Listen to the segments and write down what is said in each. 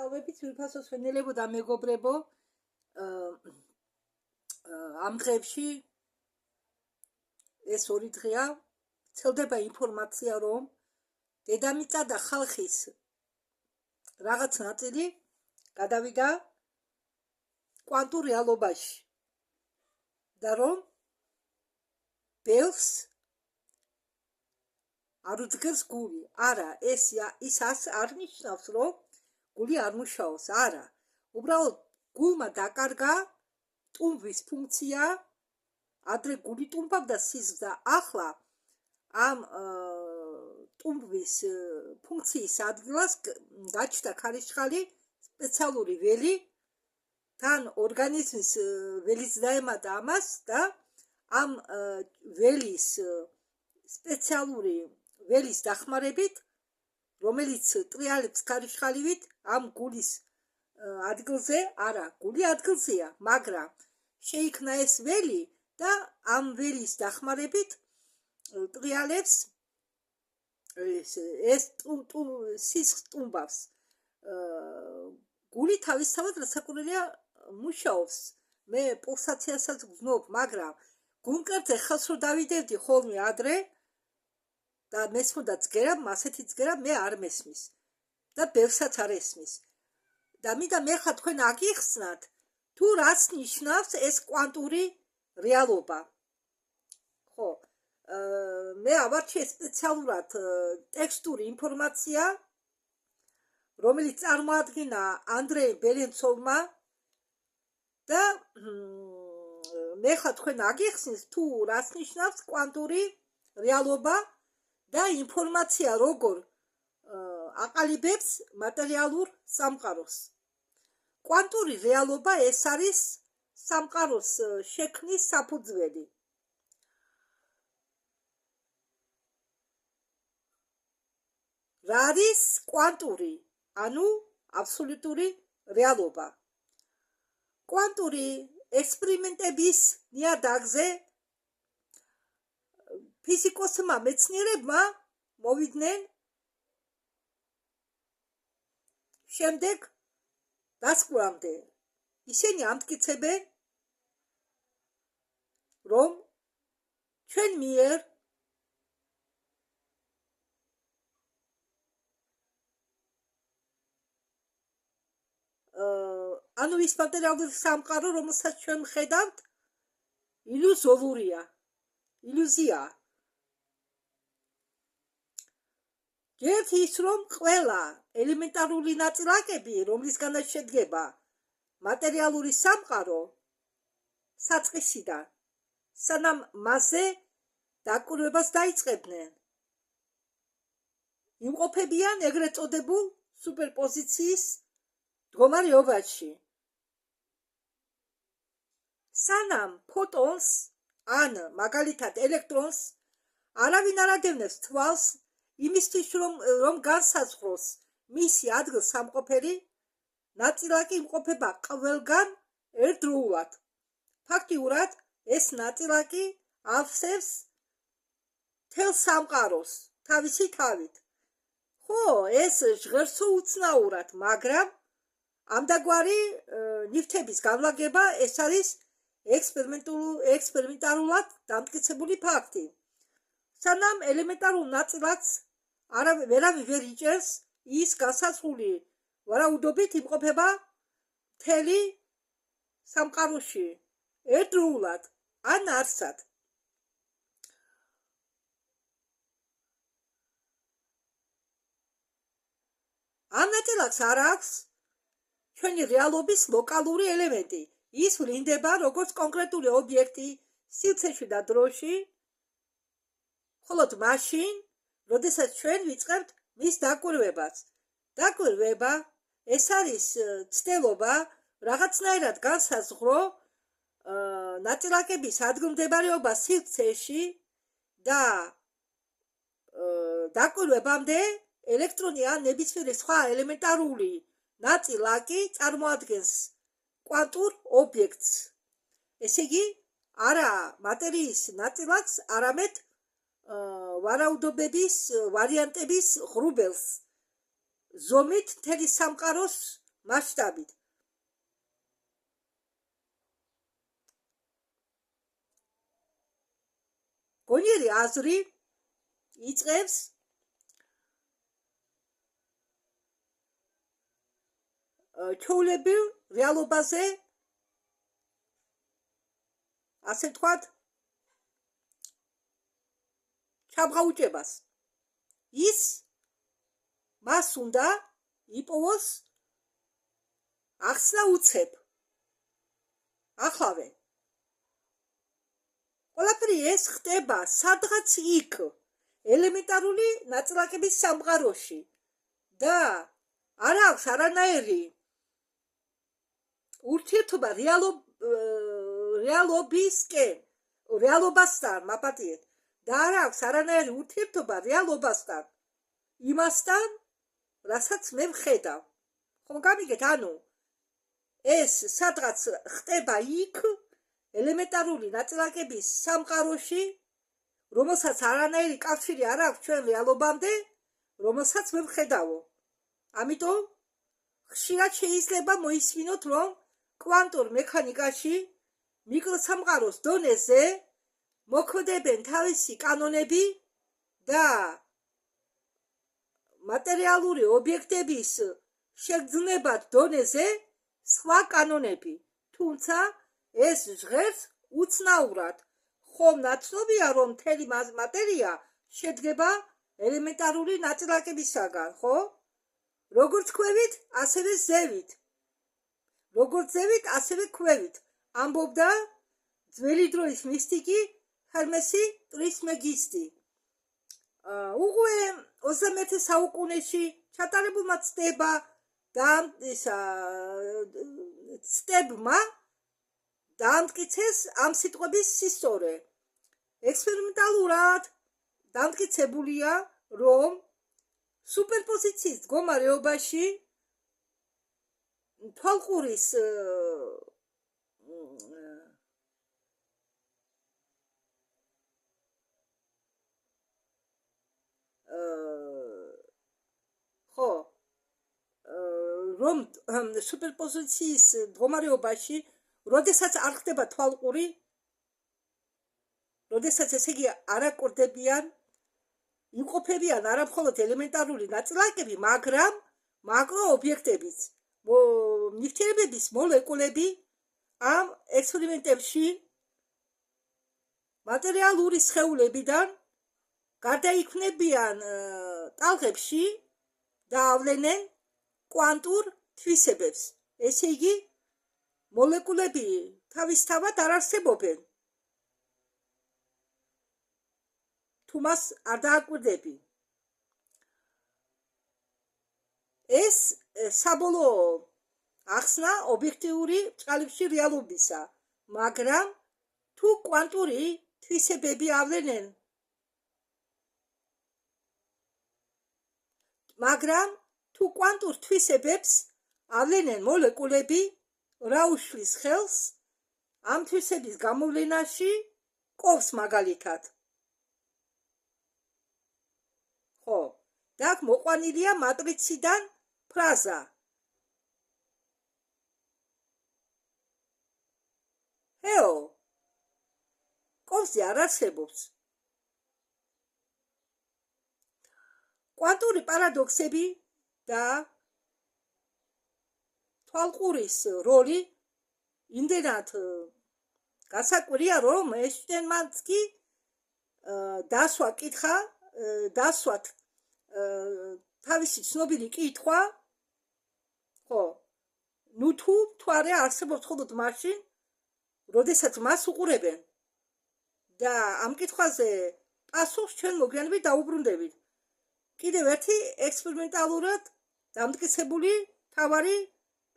მოგესალმებით, ვიფასო სვენელებო და მეგობრებო. ამ დღეებში ეს ორი დღეა ვრცელდება ინფორმაცია, რომ დედამიწა და ხალხის რაღაც ნაწილი გადავიდა კვანტურ რეალობაში და რომ ბევრს არ უძგებს გული. არა, ის არ ნიშნავს, რომ გული არ მუშაობს. არა, უბრალოდ გულმა დაკარგა ტუმბვის ფუნქცია. ადრე გული ტუმბავდა სისხლს და ახლა ამ ტუმბვის ფუნქციის ადგილას გაჩნდა ქარიშხალი, სპეციალური ველი, თან ორგანიზმის ველიც დაემატა ამას და ამ ველის სპეციალური ველის დახმარებით, რომელიც ტრიალებს ქარიშხალივით, ამ გულის ადგილზე, არა, გული ადგილზეა, მაგრამ შეიქმნა ეს ველი და ამ ველის დახმარებით ტრიალებს ეს სისხლს ტუმბავს. გული თავისთავად რასაკვირველია მუშაობს. მე პულსაციასაც გრძნობ, მაგრამ გულმკერდზე ხელს რო დავიდევდი ხოლმე ადრე და მესმოდა ძგერა, ასეთი ძგერა მე არ მესმის და ბევრსაც არ ესმის. და მინდა მე ხა თქვენ აგიხსნათ, თუ რას ნიშნავს ეს კვანტური რეალობა. ხო, მე ავარჩიე სპეციალურად ტექსტური ინფორმაცია, რომელიც წარმოადგინა ანდრეი ბელენცოვმა და მე ხა თქვენ აგიხსნით, თუ რას ნიშნავს კვანტური რეალობა და ინფორმაცია როგორ აყალიბებს მატერიალურ სამყაროს. კვანტური რეალობა ეს არის სამყაროს შექმნის საფუძველი. რა არის კვანტური, ანუ აბსოლუტური რეალობა? კვანტური ექსპერიმენტების ნიადაგზე ფიზიკოსმა მეცნიერებმა მოვიდნენ შემდეგ დასკვნამდე. ისინი ამტკიცებენ, რომ ჩვენ მიერ ანუ ის მატერიალური სამყარო, რომელსაც ჩვენ ვხედავთ, ილუზია. ერთ ის, რომ ყველა ელემენტარული ნაწილაკები, რომლისგანაც შედგება მატერიალური სამყარო, საწყისიდან, სანამ მასზე დაკვირვებას დაიწყებდნენ, იმყოფებიან ეგრეთ წოდებულ სუპერპოზიციის მდგომარეობაში. სანამ ფოტონს, ან მაგალითად ელექტრონს არავინ არ ადევნებს თვალს იმისთვის, რომ განსაზღვროს მისი ადგილსამყოფელი, ნაწილაკი იმყოფება ყველგან ერთდროულად. ფაქტიურად ეს ნაწილაკი ავსებს მთელ სამყაროს თავისი თავით. ხო, ეს ჟღერსო უცნაურად, მაგრამ ამდაგვარი ნივთების განლაგება ეს არის ექსპერიმენტალურად დამტკიცებული ფაქტი. სანამ ელემენტარულ ნაწილაკს ვერავინ ვერ იჭერს, ის განსაზღვრული ვარაუდობით იმყოფება მთელი სამყაროში ერთდროულად ან არსად. ამ ნაწილაკს არ აქვს ჩვენი რეალობის ლოკალური ელემენტი. ის ვლინდება როგორც კონკრეტული ობიექტი სივრცეში და დროში, მხოლოდ მაშინ, როდესაც ჩვენ ვიწყებთ მის დაკვირვებას. დაკვირვება ეს არის ცდილობა რაღაცნაირად განსაზღვრო ნაწილაკების ადგილმდებარეობა სივრცეში და დაკვირვებამდე ელექტრონი ან ნებისმიერი სხვა ელემენტარული ნაწილაკი წარმოადგენს კვანტურ ობიექტს. ესე იგი, არა მატერიის ნაწილაკს, არამედ ვარაუდობების ვარიანტების ღრუბელს. ზომით მთელი სამყაროს მასშტაბით. გონიერი აზრი იწყებს ჩვეულებრივ რეალობაზე, ასე ვთქვათ, ჩამღაუჭებას. ის მას უნდა იპოვოს ახსნა უცებ. ახლა ყველაფერი ეს ხდება სადღაც იქ, ელემენტარული ნაწილაკების სამყაროში და არ აქვს არანაირი ურთიერთობა რეალობასთან, მაპატიეთ, და არ აქვს არანაირი ურთიერთობა რეალობასთან, იმასთან, რასაც მე ვხედავ. ხომ გამიგეთ, ანუ ეს სადღაც ხდება იქ, ელემენტარული ნაწილაკების სამყაროში, რომელსაც არანაირი კავშირი არ აქვს ჩვენ რეალობამდე, რომელსაც მე ვხედავო. ამიტომ ხშირად შეიძლება მოისმინოთ, რომ კვანტურ მექანიკაში მიკროსამყაროს დონეზე მოქმედებენ თავისი კანონები და მატერიალური ობიექტების შეგრძნებად დონეზე სხვა კანონები. თუმცა ეს ჟღერს უცნაურად, ხომ ნაცნობია, რომ მთელი მატერია შედგება ელემენტარული ნაწილაკებისაგან, ხო? როგორც ქვევით, ასევე ზევით. როგორც ზევით, ასევე ქვევით. ამბობდა ძველი დროის მისტიკი ჰერმესი ტრისმეგისტი. უკვე 21 საუკუნეში ჩატარებულმა ცდებმა დაამტკიცეს ამ სიტყვების სისწორე. ექსპერიმენტალურად დამტკიცებულია, რომ სუპერპოზიციის მდგომარეობაში თვალყურის რომ სუპერპოზიციის მდგომარეობაში, როდესაც არ ხდება თვალყური, როდესაც ესე იგი არ აკორდებიან, იმყოფებიან არა მხოლოდ ელემენტარული ნაწილაკები, მაგრამ მაკროობიექტებიც, ნივთიერებების მოლეკულები ამ ექსპერიმენტებში მატერიალური სხეულებიდან გარდაიქმნებიან ტალღებში და ავლენენ კვანტურ თვისებებს. ესე იგი, მოლეკულები თავისთავად არ არსებობენ. თუ მას არ დააკვირდები. ეს საბოლოო ახსნა ობიექტიური წყალებში რეალობისა, მაგრამ თუ კვანტური თვისებები ავლენენ, მაგრამ თუ კვანტურ თვისებებს ავლენენ მოლეკულები, რა უშლის ხელს ამ თვისების გამოვლენაში ყოფს მაგალითად. ხო, და აქ მოყვანილია მატრიციდან ფრაზა. ჰეო, ყოფზე არ არსებობს. კვანტური პარადოქსები და თვალყურის როლი იმდენად გასაკვირია, რომ ეინშტაინმაც კი დასვათ თავისი ცნობილი კითხვა, ხო, ნუ თუ არა არსებობს მხოლოდ მაშინ, როდესაც მას უყურებენ და ამ კითხვაზე პასუხს ჩვენ მოგვიანებით დაუბრუნდებით. კიდევ ერთი ექსპერიმენტალურად დამტკიცებული მთავარი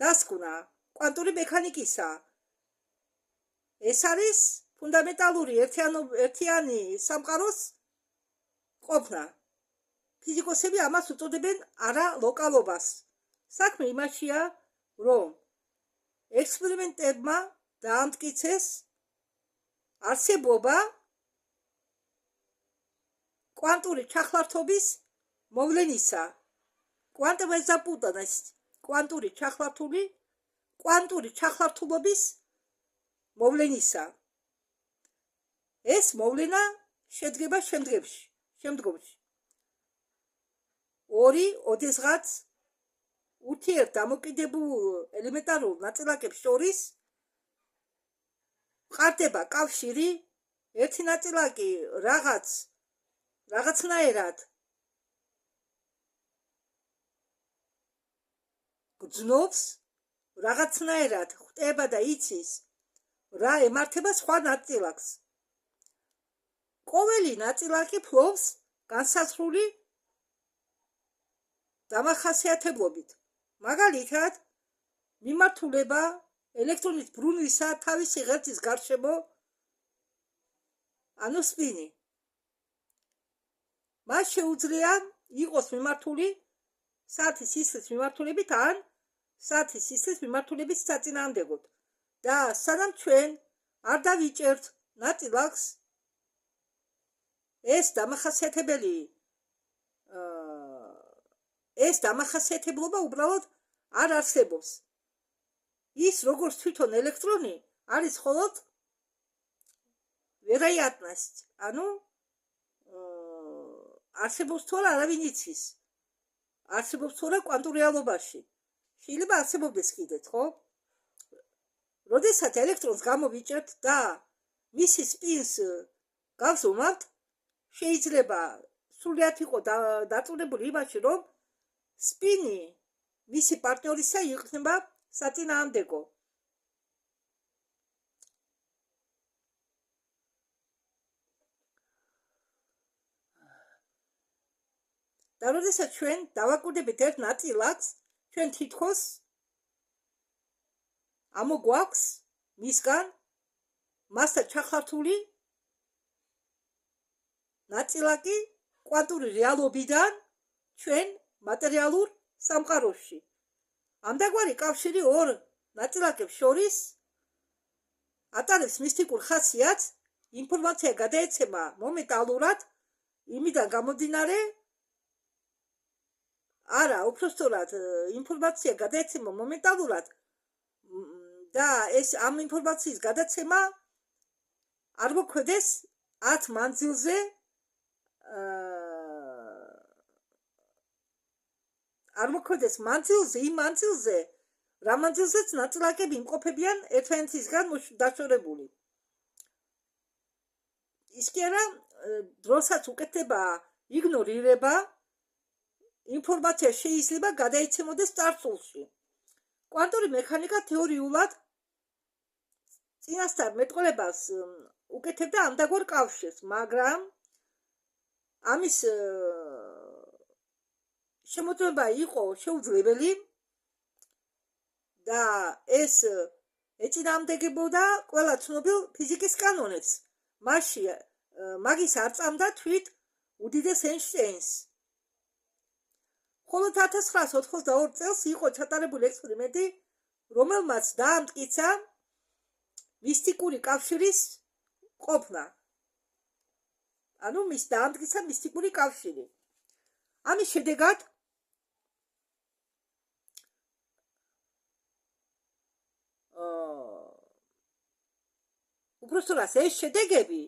დასკვნა კვანტური მექანიკისა. ეს არის ფუნდამენტალური ერთიანი სამყაროს ყოფნა. ფიზიკოსები ამას უწოდებენ არალოკალობას. საქმე იმაშია, რომ ექსპერიმენტებმა დაამტკიცეს არსებობა კვანტური ჩახლართობის მოვლენისა. კვანტовая запутанность კვანტური ჩახლართულობის მოვლენისა. ეს მოვლენა შედგება შემდგომში. ორი ოდესღაც ურთიერთდამოკიდებულ ელემენტარულ ნაწილაკებს შორის მყარდება კავშირი, ერთი ნაწილაკი რაღაცნაირად გძნობს, რაღაცნაირად ხვდება და იცის, რა ემართება სხვა ნაწილაკს. ყოველი ნაწილაკი ფლობს განსაზღვრული დამახასიათებლობით. მაგალითად, მიმართულება ელექტრონის ბრუნვისა თავისი ღერძის გარშემო, ანუ სპინი. მას შეუძლია იყოს მიმართული საათის სისხლის მიმართულებით ან საათის სისხლის მიმართულებით საწინააღმდეგოდ. და სანამ ჩვენ არ დავიჭერთ ნაწილაკს, ეს დამახასიათებლობა უბრალოდ არ არსებობს. ის როგორც თვითონ ელექტრონი არის მხოლოდ ვერაიატნასი, ანუ არსებობს თუ არა არავინ იცის. არსებობს თუ არა კვანტურ რეალობაში. შეიძლება არსებობდეს კიდეც, ხო? როდესაც ელექტრონს გამოვიჭერთ და მისი სპინს გავზომავთ, შეიძლება სრულად იყოს დაწურებული იმაში, რომ სპინი მისი პარტნიორისა იქნება საწინააღმდეგო. და როდესაც ჩვენ დავაკვირდებით ერთ ნაწილაკს, ჩვენ თითქოს ამოგვაქვს მისგან მასთან ჩახლართული ნაწილაკი კვანტური რეალობიდან ჩვენ მატერიალურ სამყაროში. ამდაგვარი კავშირი ორ ნაწილაკებს შორის ატარებს მისტიკურ ხასიათს, ინფორმაცია გადაეცემა მომენტალურად, იმიდან გამომდინარე, არა, უпростоრად ინფორმაცია გადაეცემა მომენტალურად და ეს ამ ინფორმაციის გადაცემა არ მოქმედეს 10 მანძილზე, არ მოქმედეს იმ მანძილზე, რა მანძილზეც ნაწილაკები იმყოფებიან ერთმანეთისგან დაშორებული. ის კი არა, დროსაც უკეთდება იგნორირება, ინფორმაცია შეიძლება გადაიცემოდეს წარსულში. კვანტური მექანიკა თეორიულად წინასწარ მეტყოლებას უკეთებდა ამდაგვარ კავშირს, მაგრამ ამის შემოწმება იყო შეუძლებელი და ეს ეწინააღმდეგებოდა ყველა ცნობილ ფიზიკის კანონებს. მაგის არ წამდა თვით უდიდეს ეინშტეინს. მხოლოდ 1982 წელს იყო ჩატარებული ექსპერიმენტი, რომელმაც დაამტკიცა მისტიკური კავშირის ყოფნა. ანუ დაამტკიცა მისტიკური კავშირი. ამის შედეგად უпростоრად ეს შედეგები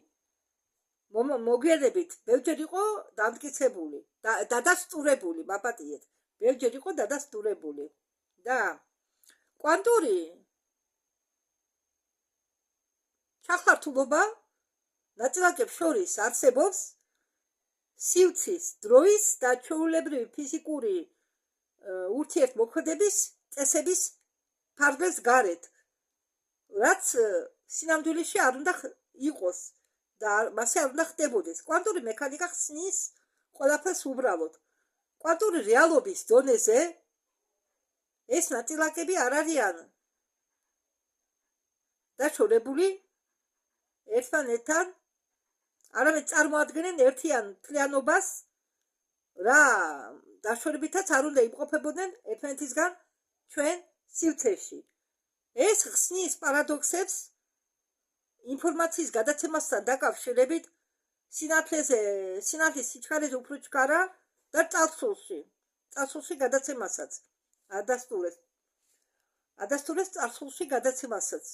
მოგვიანებით ბევრჯერ იყო დამტკიცებული, დადასტურებული, მაპატიეთ. ბევრჯერ იყო დადასტურებული. და კვანტური ჩახლართულობა ნაწილაკებს შორის არსებობს სივრცის, დროის და ჩვეულებრივი ფიზიკური ურთიერთმოქმედების წესების ფარგლებს გარეთ, რაც სინამდვილეში არ უნდა იყოს და მასე არ უნდა ხდებოდეს. კვანტური მექანიკა ხსნის ყველაფერს უბრალოდ. კვანტური რეალობის დონეზე ეს ნაწილაკები არ არიან დაშორებული ერთმანეთთან, არამედ წარმოადგენენ ერთიან მთლიანობას, რა დაშორებითაც არ უნდა იმყოფებოდნენ ერთმანეთისგან ჩვენ სივრცეში. ეს ხსნის პარადოქსებს ინფორმაციის გადაცემასთან დაკავშირებით სინათლის სიჩქარეზე უფრო ჩქარა და წარსულში გადაცემასაც. ადასტურეს წარსულში გადაცემასაც.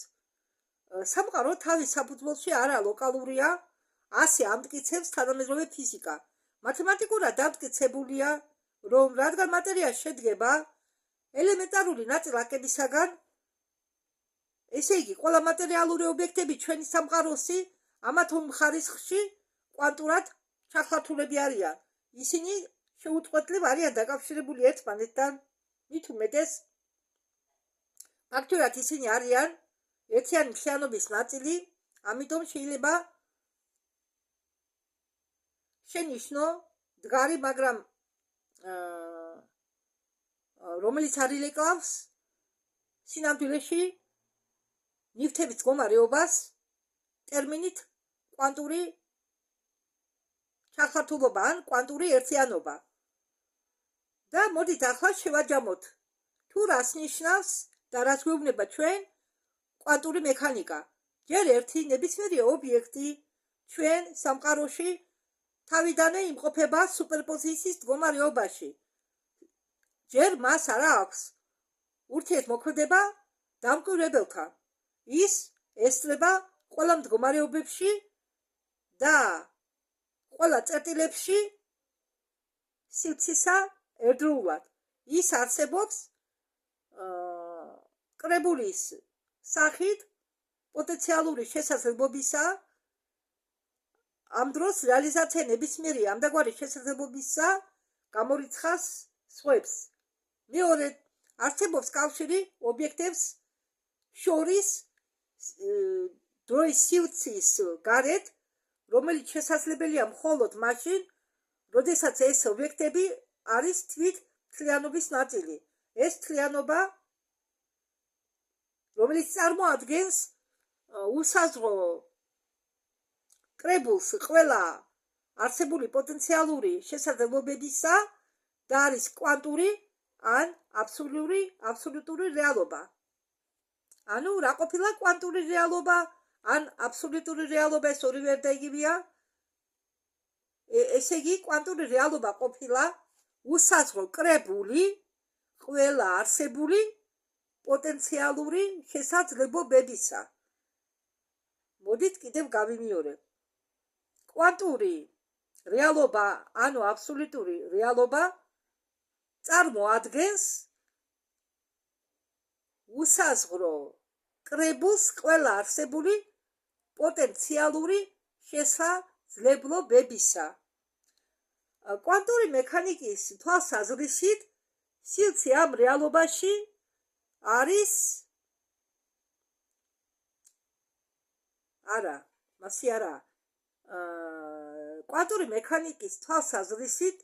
სამყარო თავის საფუძველში არა ლოკალურია, ასე ამტკიცებს თანამედროვე ფიზიკა. მათემატიკურად დამტკიცებულია, რომ რადგან მატერია შედგება ელემენტარული ნაწილაკებისაგან, ესე იგი, ყველა მატერიალური ობიექტები ჩვენი სამყაროსი ამა თუ იმ ხარისხში კვანტურად ჩახლართულები არიან. ისინი შეუწყვეტლივ არიან დაკავშირებული ერთმანეთთან, მით უმეტეს ფაქტურად ისინი არიან ერთიანი მთლიანობის ნაწილი, ამიტომ შეიძლება შენიშნო მდგარი, მაგრამ რომელიც არ ილეკლავს სინამდვილეში ნივთების მდგომარეობას ტერმინით კვანტური ჩახლართულობა ან კვანტური ერთიანობა. და მოდით ახლა შევაჯამოთ თუ რას ნიშნავს და რას გვეუბნება ჩვენ კვანტური მექანიკა. ჯერ ერთი ნებისმიერი ობიექტი ჩვენ სამყაროში თავიდანვე იმყოფება სუპერპოზიციის მდგომარეობაში. ჯერ მას არ აქვს ურთიერთმოქმედება დამკვირვებელთან. ის ესწრება ყველა მდგომარეობებში და ყველა წერტილებში სივრცისა ერთდროულად. ის არსებობს კრებულის სახით პოტენციალური შესაძლებლობისა, ამ დროს რეალიზაცია ნებისმიერი ამდაგვარი შესაძლებლობისა გამორიცხავს სხვებს. მეორე, არსებობს კავშირი ობიექტებს შორის დროის სივრცის გარეთ, რომელიც შესაძლებელია მხოლოდ მაშინ, როდესაც ეს ობიექტები არის თვით მთლიანობის ნაწილი. ეს მთლიანობა, რომელიც წარმოადგენს უსაზღვრო კრებულს ყველა არსებული პოტენციალური შესაძლებლობებისა და არის კვანტური ან აბსოლუტური რეალობა. ანუ რა ყოფილა კვანტური რეალობა ან აბსოლუტური რეალობა, ეს ორივე ერთ და იგივეა. ესე იგი, კვანტური რეალობა ყოფილა უსაზღვრო კრებული ყველა არსებული პოტენციალური შესაძლებლობებისა. მოდით კიდევ გავიმეორებ. კვანტური რეალობა, ანუ აბსოლუტური რეალობა წარმოადგენს უსაზღვრო კრებულს ყველა არსებული პოტენციალური შესაძლებლობებისა. კვანტური მექანიკის თვალსაზრისით სივრცე ამ რეალობაში არის მასი არა. კვანტური მექანიკის თვალსაზრისით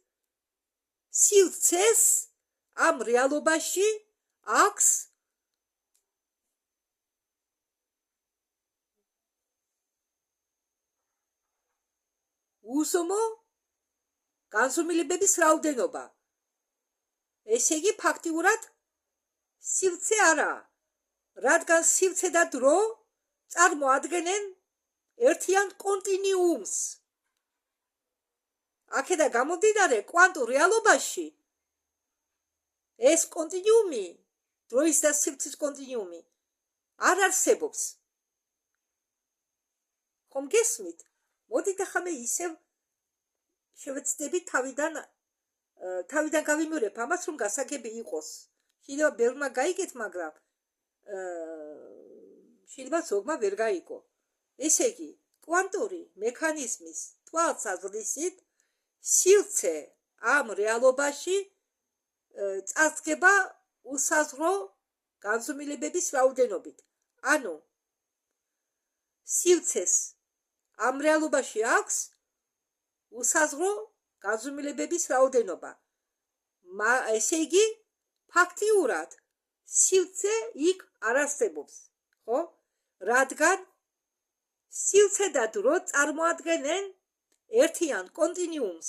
სივრცეს ამ რეალობაში აქვს უსომო განზომილებების რაოდენობა. ესე იგი, ფაქტიურად სივრცე არა, რადგან სივრცე და დრო წარმოადგენენ ერთიან კონტინიუმს. აქედან გამომდინარე, კვანტურ რეალობაში ეს კონტინიუმი, დროის და სივრცის კონტინიუმი არ არსებობს. ხომ გესმით? მოდით ახლა მე ისევ შევეცდები თავიდან გავიმეორებ ამას, რომ გასაგები იყოს. შეიძლება ბევრმა გაიგეთ, მაგრამ შეიძლება ზოგმა ვერ გაიგო. ესე იგი, კვანტური მექანიზმის თვალსაზრისით სივრცე ამ რეალობაში წარსდგება უსაზღვრო განზომილებების რაოდენობით. ანუ სივრცეს ამ რეალობაში აქვს უსაზღვრო განზომილებების რაოდენობა. ესე იგი, ფაქტიურად სივრცე იქ არ არსებობს, ხო? რადგან სივრცე და დრო წარმოადგენენ ერთიან კონტინიუმს.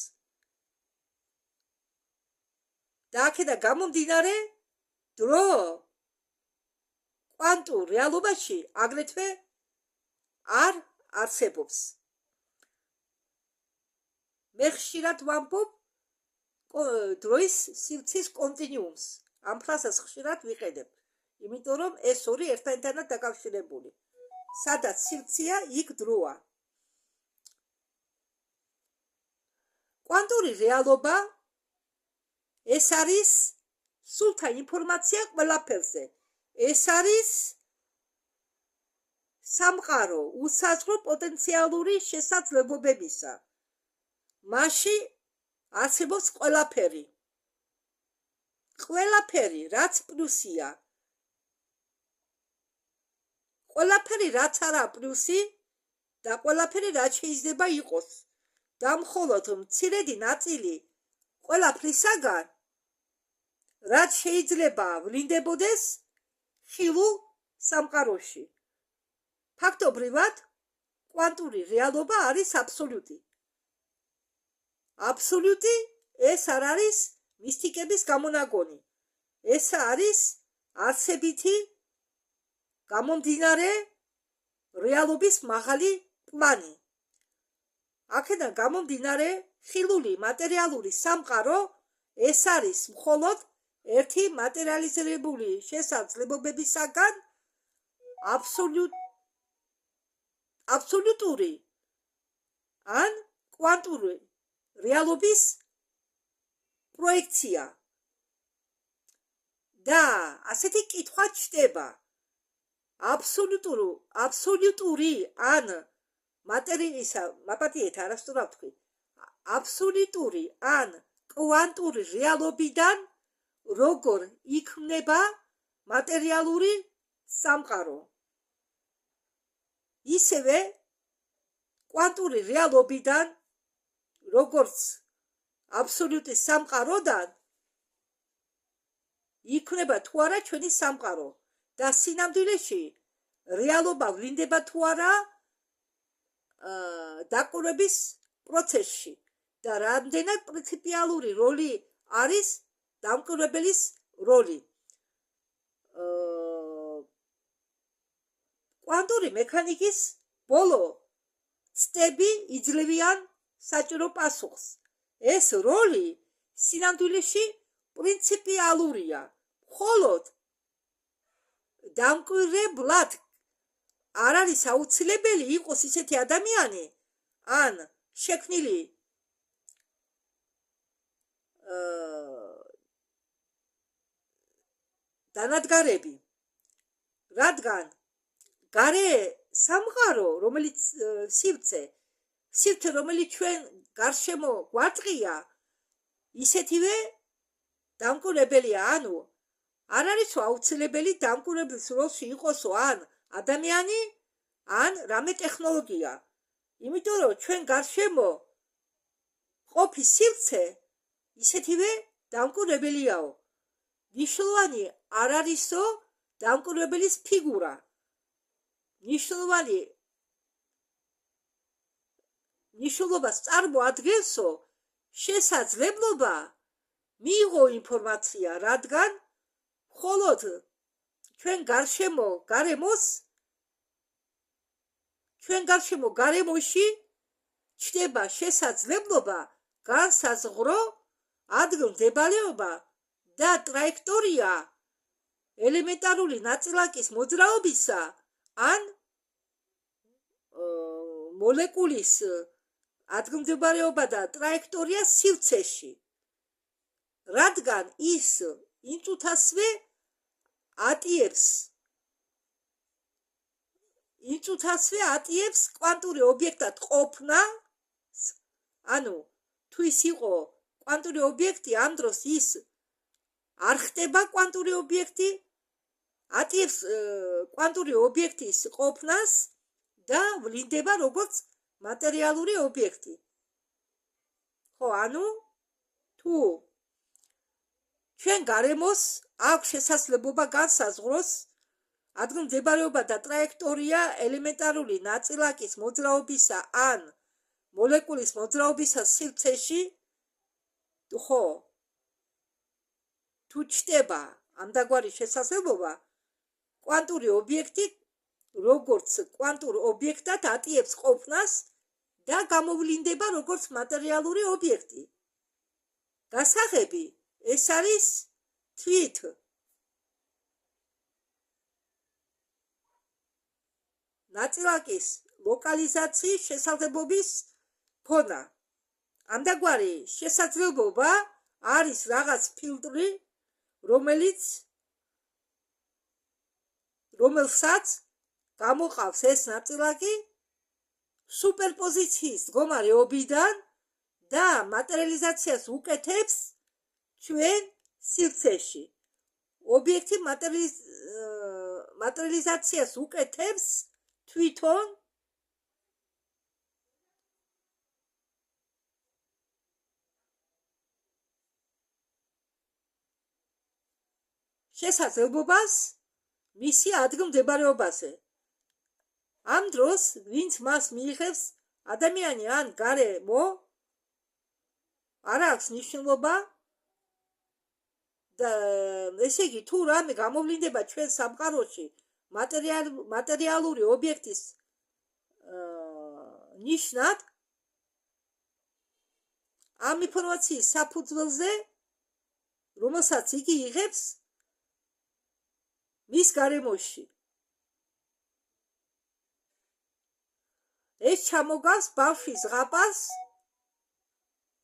და აქედან გამომდინარე, დრო კვანტურ რეალობაში აგრეთვე არ არსებობს. მე ხშირად ვამბობ დროის სივრცის კონტინიუმს. ამ ფრაზას ხშირად ვიყენებ, იმიტომ რომ ეს ორი ერთმანეთთან დაკავშირებული. სადაც სივრცეა, იქ დროა. კვანტური რეალობა ეს არის სულთა ინფორმაცია ყველაფერზე. ეს არის სამყარო უსაზღვრო პოტენციალური შესაძლებლობებისა. მასში არსებობს ყველაფერი. ყველაფერი, რაც პლუსია. ყველაფერი, რაც არა პლუსი და ყველაფერი, რაც შეიძლება იყოს. და მხოლოდ მცირედი ნაწილი ყველაფრისაგან, რაც შეიძლება ვლინდებოდეს ხილულ სამყაროში. ფაქტობრივად, კვანტური რეალობა არის აბსოლუტი. აბსოლუტი ეს არ არის მისტიკების გამონაგონი. ეს არის არსებითი გამომდინარე რეალობის მაღალი პლანი. აქედან გამომდინარე ხილული მატერიალური სამყარო ეს არის მხოლოდ ერთი მატერიალიზებული შესაძლებლობებისაგან აბსოლუტური ან კვანტური რეალობის პროექცია. და ასეთი კითხვა ჩდება. აბსოლუტური ან მაპატიეთ არასწორად ვთქვი. აბსოლუტური ან კვანტური რეალობიდან როგორ იქმნება მატერიალური სამყარო. ისევე კვანტური რეალობიდან როგორც აბსოლუტის სამყაროდან იქმნება თუ არა ჩვენი სამყარო და სინამდვილეში რეალობა ვლინდება თუ არა დაკვირვების პროცესში და რამდენად პრინციპიალური როლი არის დამკვირვებელის როლი. კვანტური მექანიკის ბოლო ცდები იძლევიან საჭირო პასუხს. ეს როლი სინამდვილეში პრინციპიალურია. მხოლოდ დამკვირვებლად არ არის აუცილებელი იყოს ისეთი ადამიანი ან შექმნილი დანადგარები, რადგან გარე სამყარო, რომელიც სივრცე, რომელიც ჩვენ გარშემო გვარტყია, ისეთივე დამკვირვებელია, ანუ არ არის აუცილებელი დამკვირვებლის როლში იყოსო ან ადამიანი, ან რამე ტექნოლოგია. იმიტომ რომ ჩვენ გარშემო ყოფი სივრცე ისეთივე დამკვირვებელიაო. ნიშნულოვანი არ არისო დამკვირვებელის ფიგურა. ნიშნულობას წარმოადგენსო შესაძლებლობა მიიღო ინფორმაცია, რადგან მხოლოდ ჩვენ გარემოში ჩნდება შესაძლებლობა განსაზღვრო ადგილმდებარეობა და ტრაექტორია ელემენტარული ნაწილაკის მოძრაობისა ან მოლეკულის ადგილმდებარეობა და ტრაექტორია სივრცეში, რადგან ის ინწუთასვე ატიებს კვანტური ობიექტად ყოფნას, ანუ თუ ის იყო კვანტური ობიექტი, ამ დროს ის არ ხდება კვანტური ობიექტი, ატიებს კვანტური ობიექტის ყოფნას და ვლინდება როგორც მატერიალური ობიექტი. ხო, ანუ თუ ჩვენ გარემოს აქვს შესაძლებლობა განსაზღვროს ადგილმდებარეობა და ტრაექტორია ელემენტარული ნაწილაკის მოძრაობისა ან მოლეკულის მოძრაობისა სივრცეში, ხო, თუ ჩნდება ამდაგვარი შესაძლებლობა, კვანტური ობიექტი როგორც კვანტურ ობიექტად ატიებს ყოფნას და გამოვლინდება როგორც მატერიალური ობიექტი. გასაღები ეს არის თვით ნაწილაკის ლოკალიზაციის შესაძლებლობის ფონა. ამდაგვარი შესაძლებლობა არის რაღაც ფილტრი, რომელსაც გამოყავს ეს ნაწილაკი სუპერპოზიციის მდგომარეობიდან და მატერიალიზაციას უკეთებს ჩვენ სივრცეში. ობიექტი მატერიალიზაციას უკეთებს თვითონ შესაძლებლობას მისი ადგილმდებარეობაზე. ამ დროს ვინც მას მიიღებს ადამიანი ან გარემო არ აქვს მნიშვნელობა და ესე იგი თუ რამე გამოვლინდება ჩვენ სამყაროში მატერიალური ობიექტის ნიშნად ამ ინფორმაციის საფუძველზე რომელსაც იგი იღებს მის გარემოში ეს ჩამოგავს ბავშვის ზღაპარს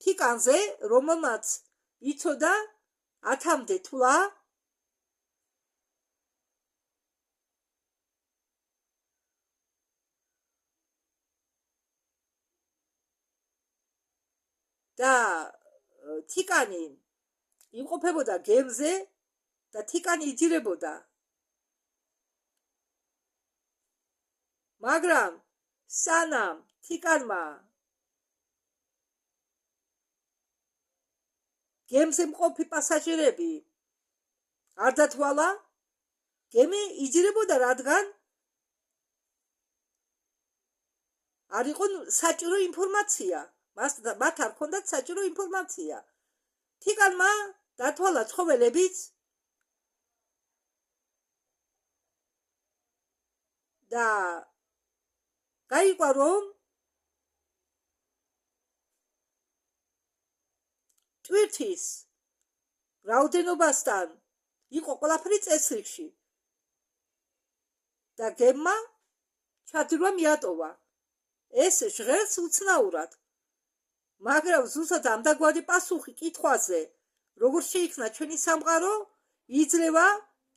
თიკანზე რომელმაც იცოდა 10-მდე თვლა და თიკანი იმყოფებოდა გემზე და თიკანი იძირებოდა მაგრამ სანამ თიკანმა გემზე მყოფი პასაჟირები არ დათვალა გემი იძირებოდა რადგან არ იყო საჭირო ინფორმაცია მათ არ ჰქონდათ საჭირო ინფორმაცია თიკანმა დათვალა ცხოველებიც და გაიგო რომ ტვირთის რაოდენობასთან იყო ყველაფერი წესრიგში და გემმა ჩაძირვა მიატოვა ეს ჟღერს უცნაურად მაგრამ ზუსტად ამდაგვარი პასუხი კითხვაზე როგორ შეიქმნა ჩვენი სამყარო იძლევა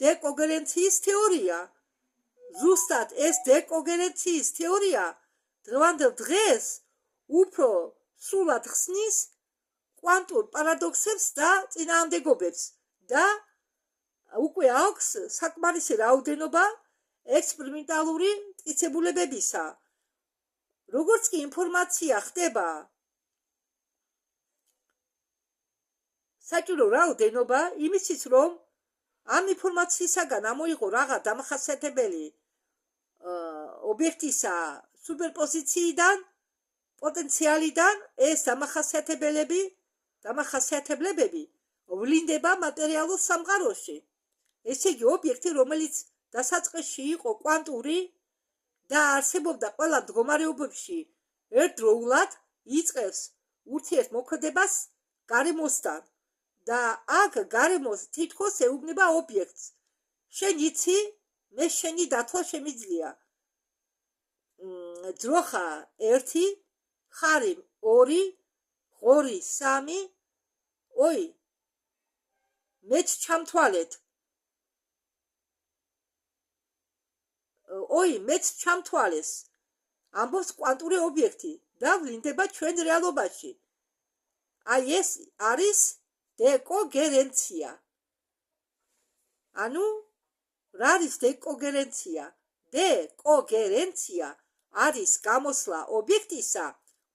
დეკოგერენციის თეორია ზუსტად ეს დეკოგერენციის თეორია დღევანდელ დღეს უფრო სრულად ხსნის კვანტურ პარადოქსებს და წინააღმდეგობებს და უკვე აქვს საკმარისი რაოდენობა ექსპერიმენტალური მტკიცებულებებისა როგორც კი ინფორმაცია ხდება საჭირო რაოდენობა იმისთვის რომ ამ ინფორმაციისაგან ამოიღო რაღაც დამახასიათებელი ობიექტისა სუპერპოზიციიდან პოტენციალიდან ეს დამახასიათებლებები ვლინდება მატერიალურ სამყაროში ესე იგი ობიექტი რომელიც დასაწყისში იყო კვანტური და არსებობდა ყველა მდგომარეობებში ერთდროულად იწყებს ურთიერთმოქმედებას გარემოსთან და აქ გარემოს თითქოს ეუბნება ობიექტს შენ იცი მე შენი დათვა შემიძლია ძროხა 1 ხარი 2 ღორი 3 ой მეც ჩამთვალეთ ჩამთვალეს ამბობს კვანტური ობიექტი და ვლინდება ჩვენ რეალობაში აი ეს არის დეკოგერენცია ანუ რა არის დეკოგერენცია დეკოგერენცია არის გამოსვლა ობიექტისა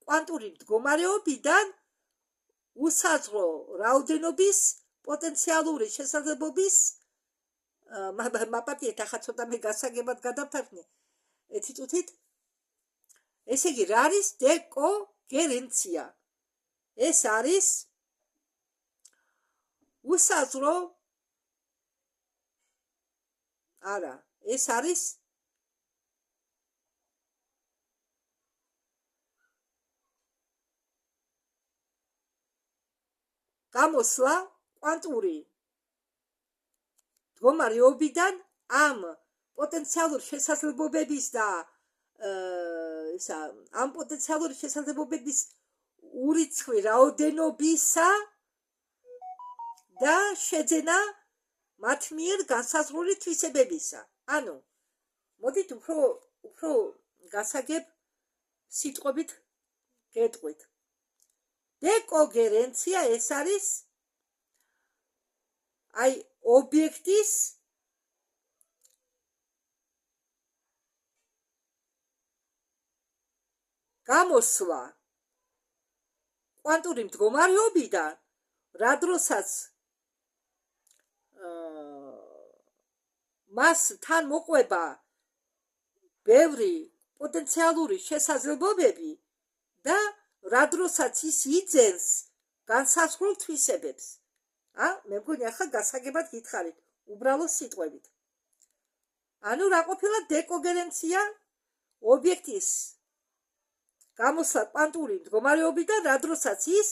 კვანტური მდგომარეობიდან უსაზღვრო რაოდენობის პოტენციალური შესაძლებლობის მაპატიეთ ახლა ცოტა მე გასაგებად გადავთარგმნე ერთი წუთით ესე იგი რა არის დეკოგერენცია ეს არის უსაზღვრო არა ეს არის გამოსვლა კვანტური მდგომარეობიდან ამ პოტენციალურ შესაძლებლობების და ამ პოტენციალური შესაძლებლობების ურიცხვი რაოდენობისა და შეძენა მათ მიერ განსაზღვრული თვისებებისა. ანუ მოდით უფრო გასაგებ სიტყვებით გეტყვით. დეკოგერენცია ეს არის აი ობიექტის გამოსვლა კვანტური მდგომარეობიდან, რა დროსაც მას თან მოყვება ბევრი პოტენციალური შესაძლებლობები და რა დროსაც ის იძენს განსაზღვრულ თვისებებს. მე მგონი ახლა გასაგებად გითხარით უბრალო სიტყვებით. ანუ რა ყოფილა დეკოგერენცია? ობიექტის გამოსვლა კვანტური მდგომარეობიდან, რა დროსაც ის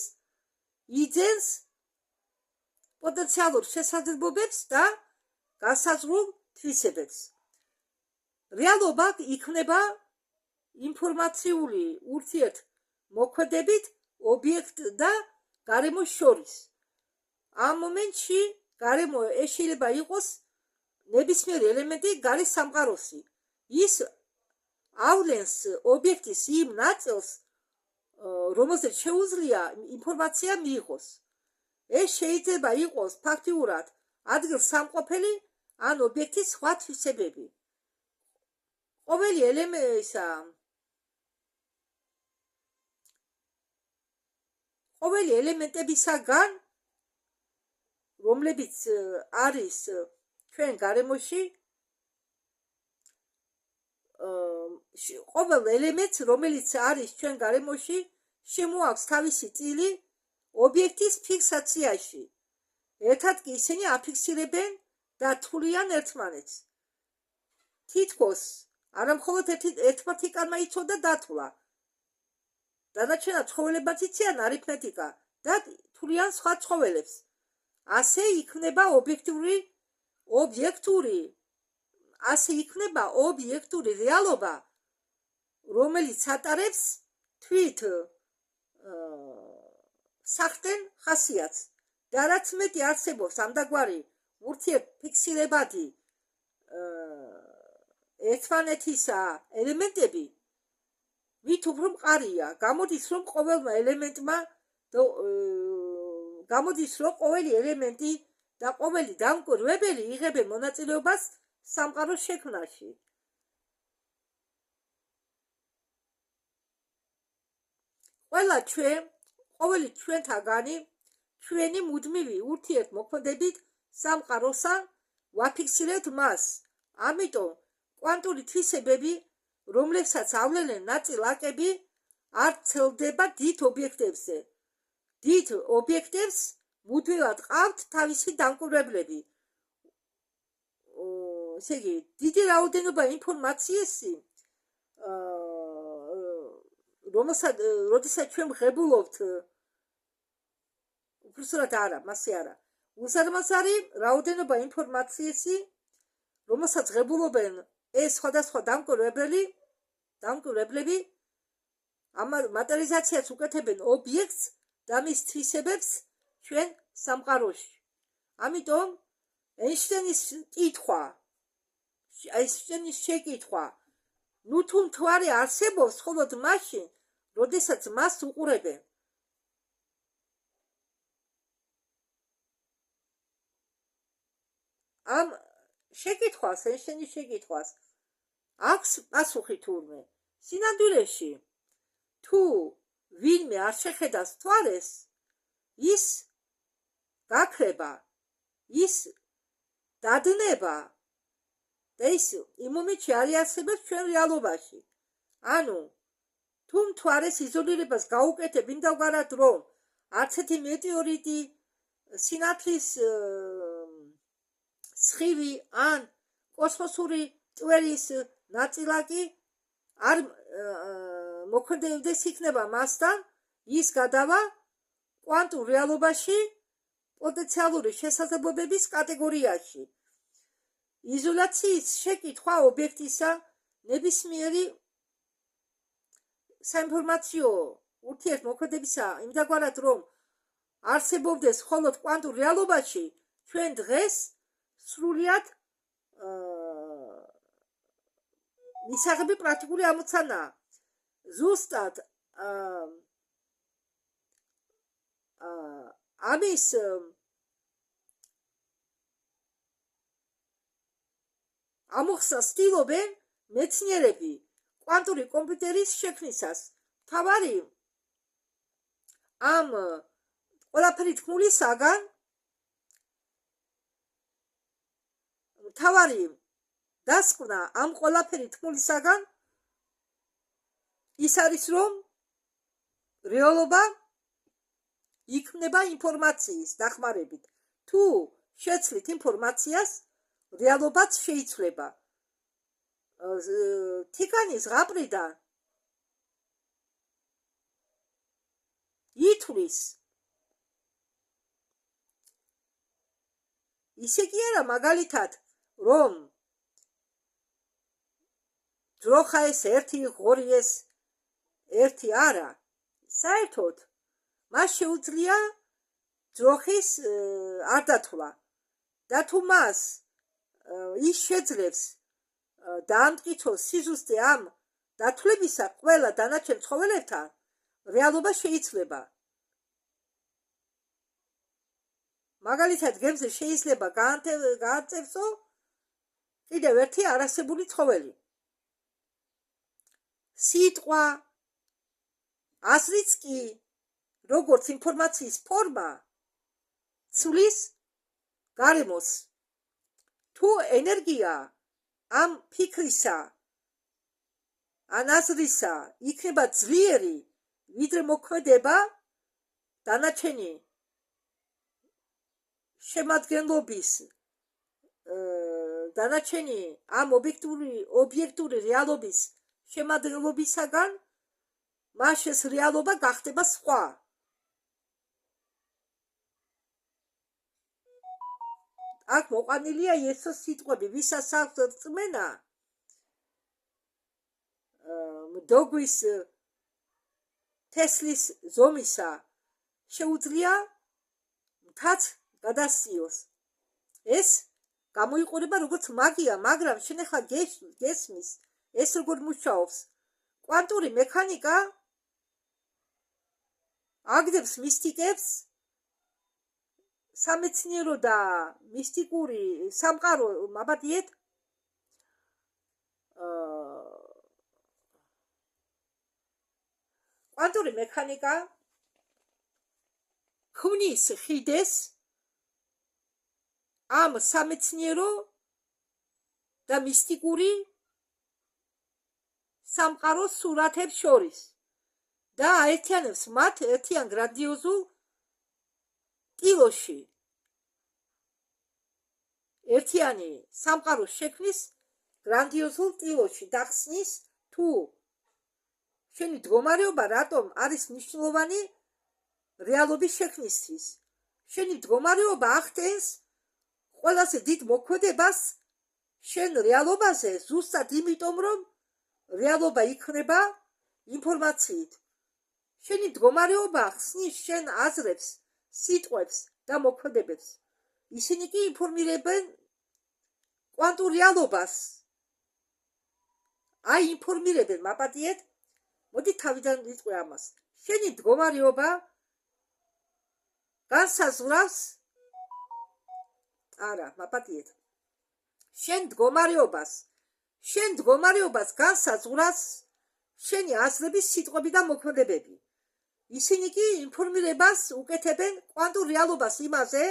იძენს პოტენციალურ შესაძლებლობებს და განსაზღვრულ თვისებებს. რეალობა იქმნება ინფორმაციული ურთიერთმოქმედებით ობიექტ და გარემოს შორის. ამ მომენტში გარემო შეიძლება იყოს ნებისმიერი ელემენტი გარის სამყაროსი. ის ავლენს ობიექტის იმ ნაწილს, რომელზეც შეუძლია ინფორმაცია მიიღოს. ეს შეიძლება იყოს ფაქტიურად ადგილსამყოფელი ან ობიექტის სხვა თვისებები. ყოველი ელემენტებისაგან, რომლებიც არის ჩვენ გარემოში, ყოველ ელემენტს, რომელიც არის ჩვენ გარემოში, შემოაქვს თავისი წილი ობიექტის ფიქსაციაში. ერთად კი ისინი აფიქსირებენ და თვლიან ერთმანეთს. თითქოს არა მხოლოდ ერთმა თიკანმა იცოდა დათვლა. დანარჩენად ცხოველებმაც იციან არითმეტიკა და თვლიან სხვა ცხოველებს. ასე იქნება ობიექტური რეალობა, რომელიც ატარებს თვით სახტენ ხასიათს და რაც მეტი არსებობს ამდაგვარი ურთიერთფიქსირებადი ერთმანეთისა ელემენტები, ვით უფრო მყარია. გამოდის, რომ ყოველი ელემენტი და ყოველი დამკვირვებელი იღებენ მონაწილეობას სამყაროს შექმნაში. ყოველი ჩვენთაგანი ჩვენი მუდმივი ურთიერთმოქმედებით სამყაროსთან ვაფიქსირებთ მას. ამიტომ კვანტური თვისებები, რომლებსაც ავლენენ ნაწილაკები, არ ვრცელდება დიდ ობიექტებზე. დიდ ობიექტებს მუდმივად ყავთ თავისი დამკვირვებლები. ესე იგი, დიდი რაოდენობა ინფორმაციისი, როდესაც ჩვენ ვღებულობთ, უბრალოდ უზარმაზარი რაოდენობა ინფორმაციისი, რომელსაც ღებულობენ ეს სხვადასხვა დამკვირვებლები, ამ მატერიალიზაციას უკეთებენ ობიექტს და მის თვისებებს ჩვენ სამყაროში. ამიტომ ეინშტეინის შეკითხვა, თუ მთვარე არსებობს მხოლოდ მაშინ, როდესაც მას უყურებენ. ამ შეკითხვას, ეინშტეინის შეკითხვას აქვს პასუხი თურმე. სინამდვილეში, თუ ვინმე არ შეხედავს მთვარეს, ის გაქრება, ის დადნება და ის იმ მომენტში არ იარსებებს ჩვენ რეალობაში. ანუ თუ მთვარეს იზოლირებას გაუკეთებ იმდაგვარად, რომ არც ერთი მეტეორიტი, სინათლის სხივი ან კოსმოსური წვერის ნაწილაკი არ მოქმედებდეს იქნება მასთან, ის გადავა კვანტურ რეალობაში პოტენციალური შესაძლებლობების კატეგორიაში. იზოლაციის შეკითხვა ობიექტისა ნებისმიერი საინფორმაციო ურთიერთმოქმედებისა იმდაგვარად რომ არსებობდეს მხოლოდ კვანტურ რეალობაში ჩვენ დღეს სრულიად მისაღები პრაქტიკული ამოცანაა. ზუსტად ამის ამოხსნას ცდილობენ მეცნიერები კვანტური კომპიუტერის შექმნისას. თავარი ამ ყველაფერი თქმულისაგან თავარი დასკვნა ამ ყველაფერი თქმულისაგან ის არის რომ რეალობა იქმნება ინფორმაციის დახმარებით. თუ შეცვლით ინფორმაციას, რეალობაც შეიცვლება. თიკანის ზღაპრიდან ითვლის ისე კი არა მაგალითად რომ ძროხა ეს ერთი ღორი ეს ერთი არა, საერთოდ მას შეუძლია ძროხის არ დათვლა და თუ მას ის შეძლებს დაამტკიცოს სიზუსტე ამ დათვლებისა ყველა დანარჩენ ცხოველებთან, რეალობა შეიცვლება. მაგალითად გემზე შეიძლება გააწევსო კიდევ ერთი არასებული ცხოველი. სიტყვა აზრიც კი როგორც ინფორმაციის ფორმა ცვლის გარემოს. თუ ენერგია ამ ფიქრისა ან აზრისა იქნება ძლიერი ვიდრე მოქმედება დანარჩენი შემადგენლობის დანარჩენი ამ ობიექტური რეალობის შემადგენლობისაგან მას ეს რეალობა გახდება სხვა. აქ მოყვანილია იესოს სიტყვები, ვისაც აქვს რწმენა მდოგვის თესლის ზომისა შეუძლია მთაც გადასციოს. ეს გამოიყურება როგორც მაგია, მაგრამ შენ ახლა გესმის ეს როგორ მუშაობს. კვანტური მექანიკა აგდებს მისტიკებს სამეცნიერო და მისტიკური სამყარო მაბადიეთ კვანტური მექანიკა ქმნის ხიდეს ამ სამეცნიერო და მისტიკური სამყაროს სურათებს შორის და აერთიანებს მათ ერთიან გრანდიოზულ ტილოში. ერთიანი სამყაროს შექმნის გრანდიოზულ ტილოში დახსნის თუ შენი მდგომარეობა რატომ არის მნიშვნელოვანი რეალობის შექმნისთვის. შენი მდგომარეობა ახდენს ყველაზე დიდ მოქმედებას შენ რეალობაზე ზუსტად იმიტომ რომ რეალობა იქნება ინფორმაციით. შენი მდგომარეობა ხსნის შენ აზრებს, სიტყვებს და მოქმედებებს. ისინი კი ინფორმირებენ კვანტურ რეალობას. აი ინფორმირებენ მაპატიეთ. მოდი თავიდან ვიტყვი ამას. შენი მდგომარეობა განსაზღვრავს არა მაპატიეთ. შენ მდგომარეობას განსაზღვრავს შენი აზრების, სიტყვები და მოქმედებები. ისინი კი ინფორმირებას უკეთებენ კვანტურ რეალობას იმაზე,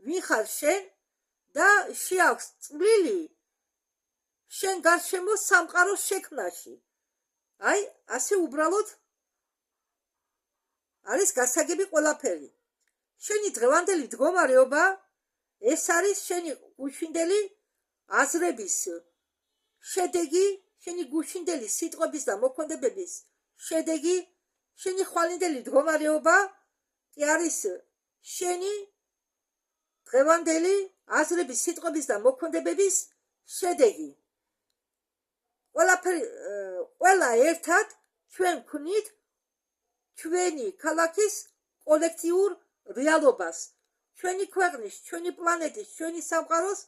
ვინ ხარ შენ და შეაქვს წვლილი შენ გარშემო სამყაროს შექმნაში. აი, ასე უბრალოდ არის გასაგები ყველაფერი. შენი დღევანდელი მდგომარეობა ეს არის შენი გუშინდელი აზრების შედეგი, შენი გუშინდელი სიტყვების და მოქმედებების შედეგი, შენი ხვალინდელი მდგომარეობა კი არის შენი დღევანდელი აზრების, სიტყვების და მოქმედებების შედეგი. ყველა ერთად ჩვენ ვქნით ჩვენი ქალაქის კოლექტიურ რეალობას, ჩვენი ქვეყნის, ჩვენი პლანეტის, ჩვენი სამყაროს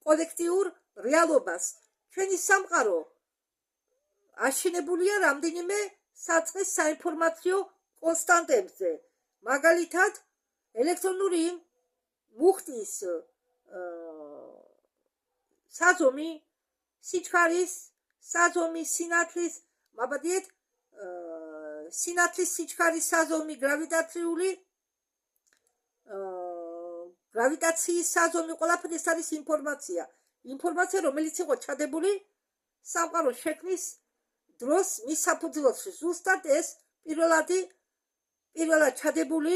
კოლექტიურ რეალობას. ჩვენი სამყარო აშენებულია რამდენიმე საწყის საინფორმაციო კონსტანტებზე. მაგალითად, ელექტრონული მუხტის საზომი, სიჩქარის საზომი, სინათლის, მაბადიეთ, სინათლის სიჩქარის საზომი, გრავიტაციის საზომი, ყველაფერი ეს არის ინფორმაცია. ინფორმაცია, რომელიც იყო ჩადებული სამყაროს შექმნის დროს მის საფუძველში. ზუსტად ეს პირველად ჩადებული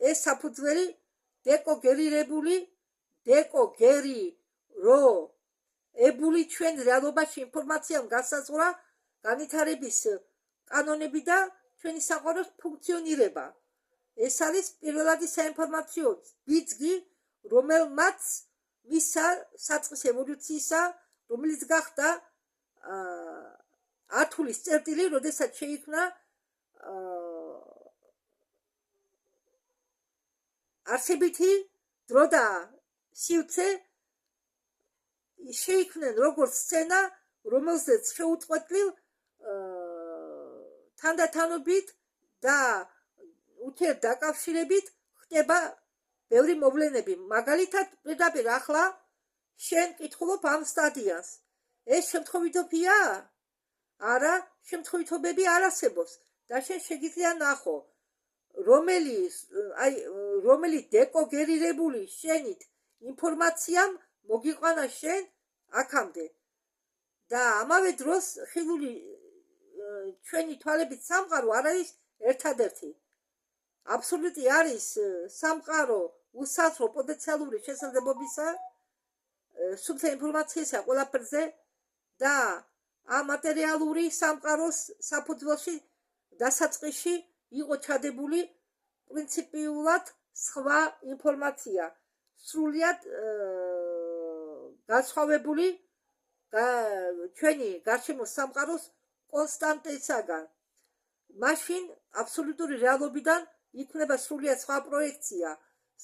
ეს საფუძველი დეკოგერირებული ჩვენ რეალობაში ინფორმაციამ გასაზღვრა განვითარების კანონები და ჩვენი სამყაროს ფუნქციონირება. ეს არის პირველადი საინფორმაციო ბიძგი, რომელმაც მისცა საწყის ევოლუციისა, რომელიც გახდა ათულის წერტილი, როდესაც შეიქმნა არსებითი დრო და სივრცე, შეიქმნენ როგორც სცენა, რომელზეც შეუწყვეტლივ თანდათანობით და ურთიერთდაკავშირებით ხდება ბევრი მოვლენები. მაგალითად, პირდაპირ ახლა შენ კითხულობ ამ სტადიას. ეს შემთხვევითობაა? არა, შემთხვევითობები არ არსებობს და შენ შეგიძლია ნახო, რომელი დეკოგერირებული შენით ინფორმაციამ მოგიყვანა შენ აქამდე. და ამავე დროს ხილული ჩვენი თვალებით სამყარო არ არის ერთადერთი. აბსოლუტი არის სამყარო უსასრულო პოტენციალური შესაძლებლობისა, სუფთა ინფორმაციისა ყველაფერზე და ამ მატერიალური სამყაროს საფუძველში დასაწყისში იყო ჩადებული პრინციპიულად სხვა ინფორმაცია, სრულიად განსხვავებული ჩვენი გარშემო სამყაროს კონსტანტისაგან. მაშინ აბსოლუტური რეალობიდან იქნება სრულიად სხვა პროექცია,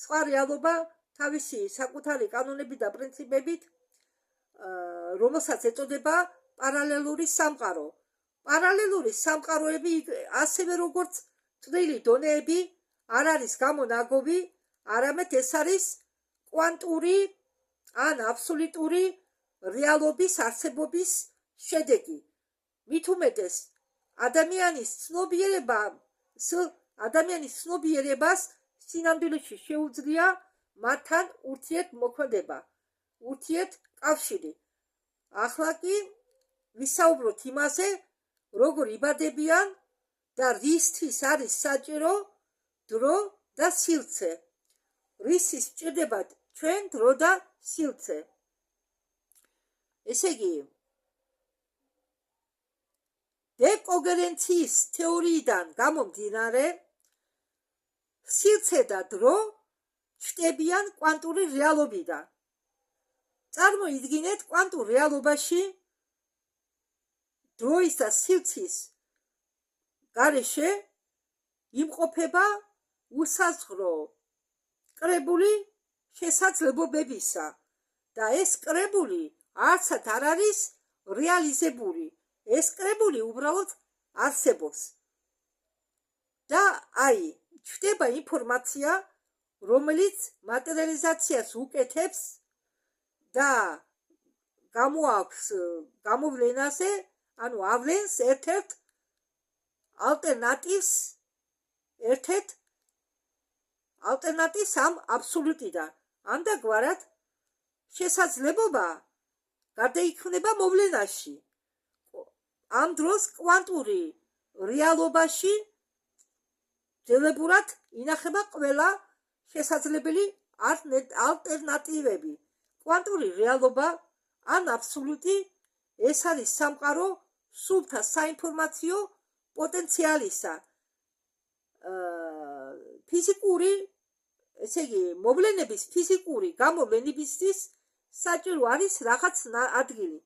სხვა რეალობა თავისი საკუთარი კანონები და პრინციპებით, რომელსაც ეწოდება პარალელური სამყარო. პარალელური სამყაროები ასევე როგორც წვრილი დონეები არ არის გამონაგობი, არამედ ეს არის კვანტური ან აბსოლუტური რეალობის არსებობის შედეგი. მით უმეტეს, ადამიანის ცნობიერებას სინამდვილეში შეუძლია მათთან ურთიერთმოქმედება, ურთიერთკავშირი. ახლა კი ვისაუბროთ იმაზე, როგორ იბადებიან და რისთვის არის საჭირო დრო და სივრცე. რისთვის სჭირდებათ ჩვენ დრო და სივრცე? ესე იგი, დეკოგერენციის თეორიიდან გამომდინარე, სივრცე და დრო ჩნდებიან კვანტური რეალობიდან. წარმოიდგინეთ, კვანტურ რეალობაში დროის და სივრცის გარეშე იმყოფება უსაზღვრო კრებული შესაძლებლობებისა და ეს კრებული არცად არ არის რეალიზებული. ეს კრებული უბრალოდ არსებობს. და ჩნდება ინფორმაცია, რომელიც მატერიალიზაციას უკეთებს და გამოაქვს გამოვლენაზე, ანუ ავლენს ერთ-ერთ ალტერნატივს ამ აბსოლუტიდან. ამდაგვარად შესაძლებლობა გარდაიქმნება მოვლენაში. ამ დროს კვანტური რეალობაში ძველებურად ინახება ყველა შესაძლებელი ალტერნატივები. კვანტური რეალობა ან აბსოლუტი ეს არის სამყარო სუფთა საინფორმაციო პოტენციალისა ფიზიკური, ესე იგი, მოვლენების ფიზიკური გამოვლენებისთვის საჭირო არის რაღაც ადგილი,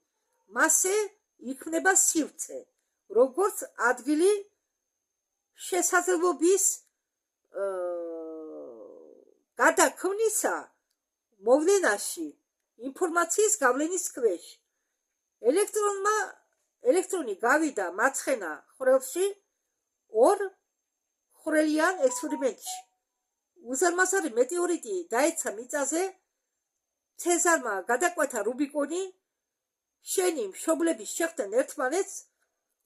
მასე იქნება სივრცე, როგორც ადგილი შესაძლებლობის გადაქმნისა მოვლენაში ინფორმაციის გავლენის ქვეშ. ელექტრონი გავიდა მარცხენა ხვრელში ორ ხვრელიან ექსპერიმენტში. უზარმაზარი მეტეორიტი დაეცა მიწაზე, ცეზარმა გადაკვეთა რუბიკონი, შენი მშობლების შეხვდნენ ერთმანეთს,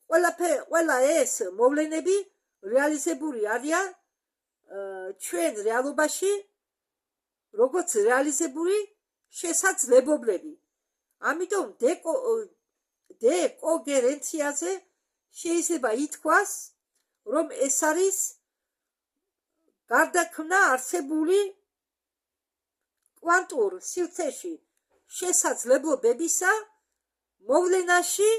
ყველა ეს მოვლენები რეალიზებული არიან ჩვენ რეალობაში, როგორც რეალიზებული შესაძლებლობები. ამიტომ დეკოგერენციაზე შეიძლება ითქვას, რომ ეს არის გარდაქმნა არსებული კვანტურ სივრცეში შესაძლებლობებისა მოვლენაში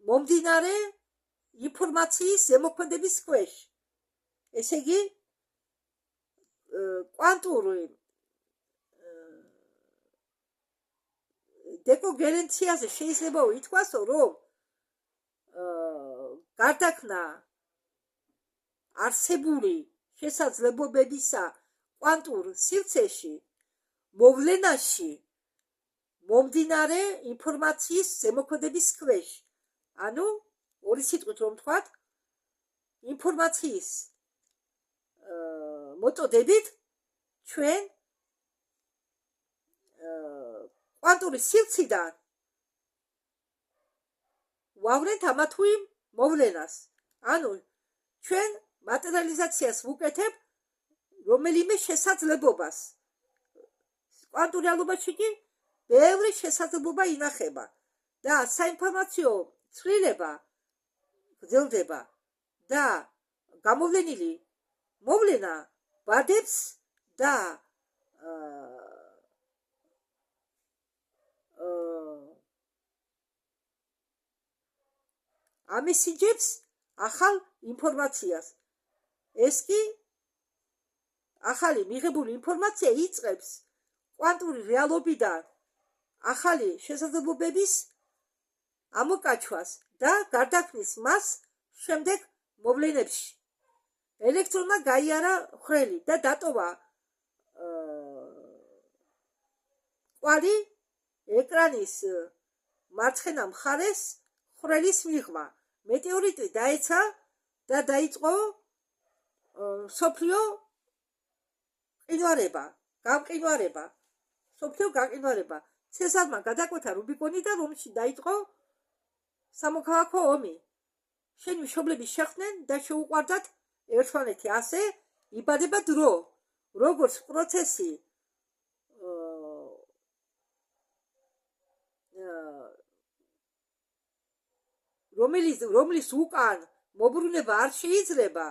მომდინარე ინფორმაციის ზემოქმედების ქვეშ. ესე იგი, კვანტური დეკოგერენციაზე შეიძლება ითქვას, რომ გარდაქმნა არსებული შესაძლებლობებისა კვანტურ სივრცეში მოვლენაში მომდინარე ინფორმაციის ზემოქმედების ქვეშ. ანუ ორი სიტყვით რომ ვთქვათ, ინფორმაციის მოტოდებით ჩვენ კვანტური სივრციდან ვავლენთ ამა თუ იმ მოვლენას. ანუ ჩვენ მატერიალიზაციას ვუკეთებ რომელიმე შესაძლებლობას. კვანტურ რეალობაში კი ბევრი შესაძლებლობა ინახება და საინფორმაციო ცვლილება გრძელდება და გამოვლენილი მოვლენა ვადებს და ამისიჯებს ახალ ინფორმაციას. ეს კი ახალი მიღებული ინფორმაცია იწყებს კვანტური რეალობიდან ახალი შესაძლებლობების ამოკაჩვას და გარდაქმნის მას შემდეგ მოვლენებში. ელექტრონმა გაიარა ხვრელი და დატოვა კვალი ეკრანის მარცხენა მხარეს ხვრელის მიღმა. მეტეორიტი დაეცა და დაიწყო მსოფლიო გამყინვარება. ცეზარმა გადაკვეთა რუბიკონი და რომში დაიწყო სამოქალაქო ომი. შენი მშობლები შეხვდნენ და შეუყვარდათ ერთმანეთი. ასე იბადება დრო, როგორც პროცესი რომლის უკან მოbrunება არ შეიძლება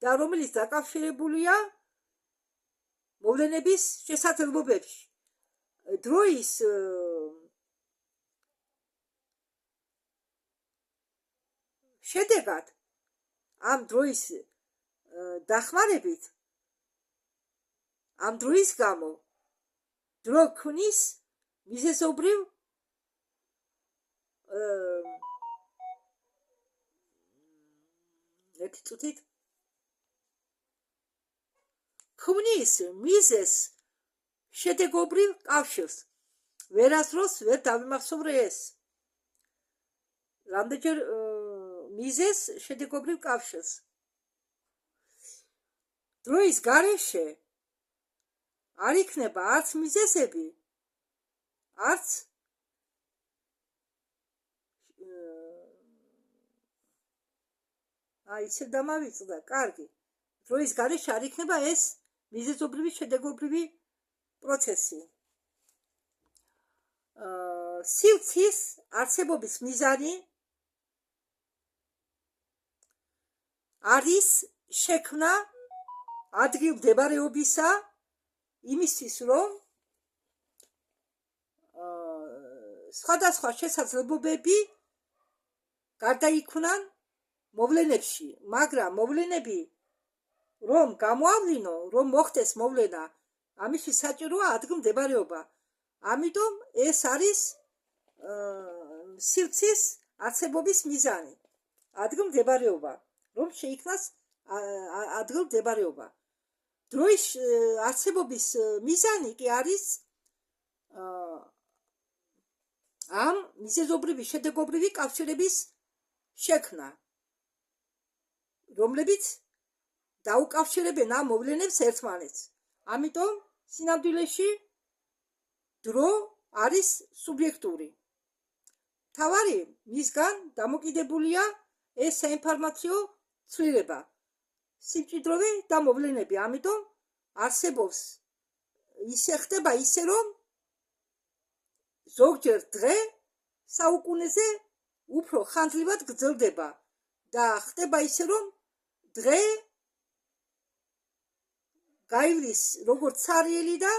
და რომელიც დაკავშირებულია მოვლენების შესაძლებლობებში. დროის შედეგად ამ დროის დახმარებით, ამ დროის გამო დრო ქმნის მიზეზობრივ ქმნის მიზეს შედეგობრივ კავშირს. ვერასდროს ვერ დავიმახსოვრე ეს. რამდენჯერ მიზეს შედეგობრივ კავშირს. დროის გარეშე არ იქნება არც მიზეზები, არც ისე დამავიწყდა, კარგი. დროის გარეშე არ იქნება ეს მიზეზობრივი შედეგობრივი პროცესი. სივრცის არსებობის მიზანი არის შექმნა ადგილმდებარეობისა იმისთვის, რომ სხვადასხვა შესაძლებლობები გარდაიქმნან მოვლენებში, მაგრამ მოვლენები რომ გამოავლინო, რომ მოხდეს მოვლენა, ამისთვის საჭიროა ადგილმდებარეობა. ამიტომ ეს არის სივრცის არსებობის მიზანი, ადგილმდებარეობა, რომ შეიქმნას ადგილმდებარეობა. დროის არსებობის მიზანი კი არის ამ მიზეზობრივი შედეგობრივი კავშირების შექმნა, რომლებიც დაუკავშირებენ ამ მოვლენებს ერთმანეთს. ამიტომ სინამდვილეში დრო არის სუბიექტური. თავარი მისგან დამოკიდებულია ეს საინფორმაციო ცვლილება, სიმჭიდროვე და მოვლენები. ამიტომ არსებობს ისე ხდება ისე, რომ ზოგჯერ დღე საუკუნეზე უფრო ხანძრივად გრძელდება და ხდება ისე, რომ დღე გაივლის როგორც სარიელი და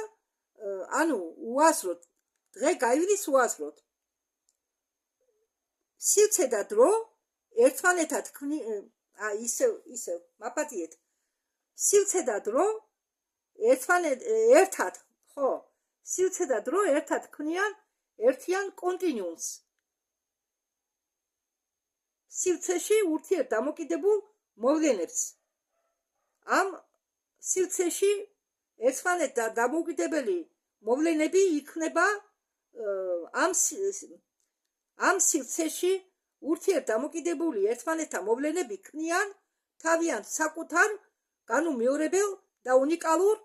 უაზროდ, დღე გაივლის უაზროდ. სივრცე და დრო ერთმანეთად ისე მაპატიეთ. სივრცე და დრო სივრცე და დრო ერთად ქმნიან ერთიან კონტინუუმს. სივრცეში ურთიერთდამოკიდებულ მოვლენებს. ამ სივრცეში ერთმანეთთან დამოუკიდებელი მოვლენები იქნება ამ სივრცეში ურთიერთდამოკიდებული ერთმანეთთან მოვლენები ქმნიან თავიანთ საკუთარ განუმეორებელ და უნიკალურ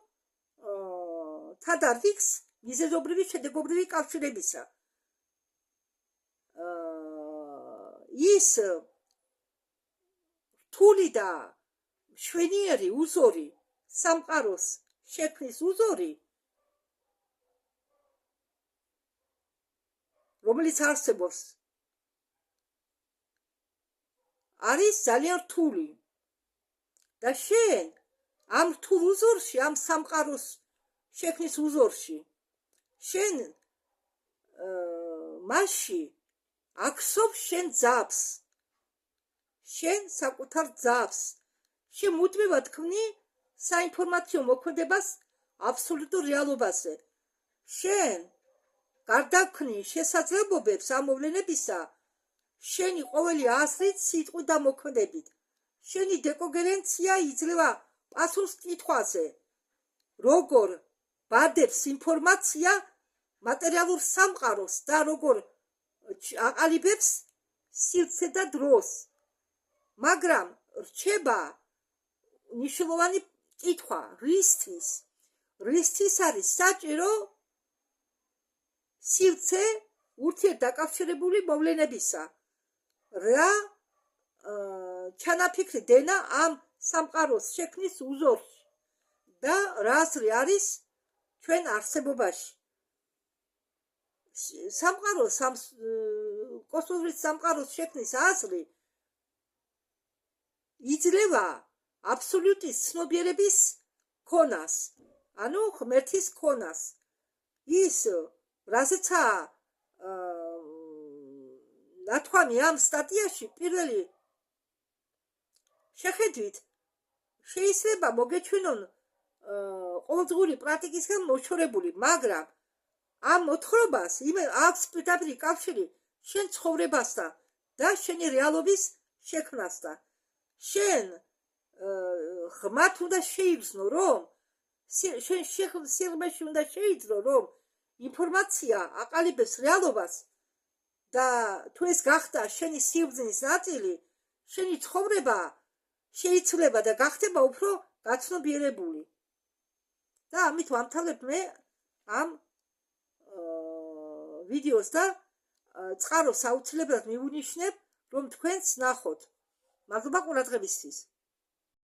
თადარიგს მიზეზობრივი შედეგობრივი კავშირებისა. ის რთული და მშვენიერი უზორი, სამყაროს შექმნის უზორი, რომელიც არსებობს, არის ძალიან რთული და შენ ამ რთულ უზორში, ამ სამყაროს შექმნის უზორში, შენ მასში აქსობ შენ ძაბს, შენ საკუთარ ძაბს, შენ მუდმივად ქმნი საინფორმაციო მოქმედებას აბსოლუტურ რეალობაზე. შენ გარდაქმნი შესაძლებლობებს ამ მოვლენებისა, შენი ყოველი აზრით, სიტყვით და მოქმედებით. შენი დეკოგერენცია იძლევა პასუხს კითხვაზე, როგორ ბადებს ინფორმაცია მატერიალურ სამყაროს და როგორ აყალიბებს სივრცე და დროს. მაგრამ რჩება მნიშვნელოვანი კითხვა, რისთვის არის საჭირო სივრცე ურთიერთდაკავშირებული მოვლენებისა. რა ჩანაფიქრი დენა ამ სამყაროს შექმნის უზორში და რა აზრი არის ჩვენ არსებობაში. კოსმოსური სამყაროს შექმნის აზრი იძლევა აბსოლუტის ცნობიერების ქონას, ანუ ღმერთის ქონას. ის რაზეცაა ნათქვამი ამ სტატიაში პირველი შეხედვით შეიძლება მოგეჩვენონ ყოველდღიური პრაქტიკისგან მოშორებული, მაგრამ ამ მოთხრობას აქვს პირდაპირი კავშირი შენ ცხოვრებასთან და შენი რეალობის შექმნასთან. შენ ღმართ უნდა შეიგრძნო, რომ შენ სიღრმეში უნდა შეიძრო, რომ ინფორმაცია აყალიბებს რეალობას და თუ ეს გახდა შენი სიბრძნის ნაწილი, შენი ცხოვრება შეიცვლება და გახდება უფრო გაცნობიერებული. და ამით ვამთავრებ მე ამ ვიდეოს და წყაროს აუცილებლად მივუნიშნებ, რომ თქვენც ნახოთ. მადლობა ყურადღებისთვის.